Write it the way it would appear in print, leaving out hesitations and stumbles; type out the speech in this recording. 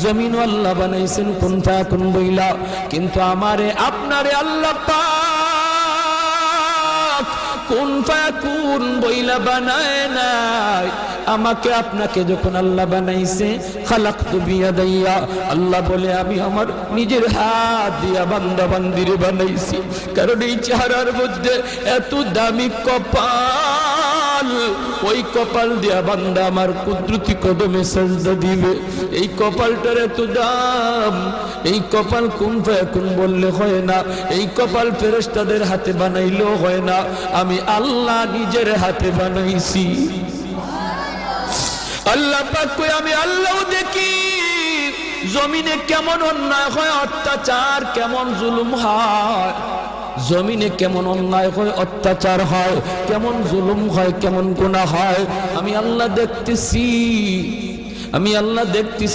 জমিন আল্লাহ বানাইছেন কুন ফায়াকুন বইলা, কিন্তু আমারে আপনারে আল্লাহ পাক কুন ফায়াকুন বইলা বানায় নাই। আমাকে আপনাকে যখন আল্লাহ বানাইছে, খালাকতু বিয়াদাইয়া, আল্লাহ বলে আমি আমার নিজের হাত দিয়া বান্দা বান্দিরে বানাইছি। কারণ এই চেহারার মধ্যে এত দামি কপাল, ওই কপাল দিয়া বান্দা আমার কুদরতি কদমে সাজদা দিবে। এই কপালটার এত দাম, এই কপাল কুন ফায়াকুন বললে হয় না, এই কপাল ফেরেশতাদের হাতে বানাইলেও হয় না, আমি আল্লাহ নিজের হাতে বানাইছি। আল্লাহ পাক কই আমি আল্লাহও দেখি জমিনে কেমন অন্যায় হয়, অত্যাচার কেমন জুলুম হয়, জমিনে কেমন অন্যায় হয়, অত্যাচার হয়, কেমন জুলুম হয়, কেমন গুনাহ হয়, আমি আল্লাহ দেখতেছি, আমি আল্লাহ দেখতেছি।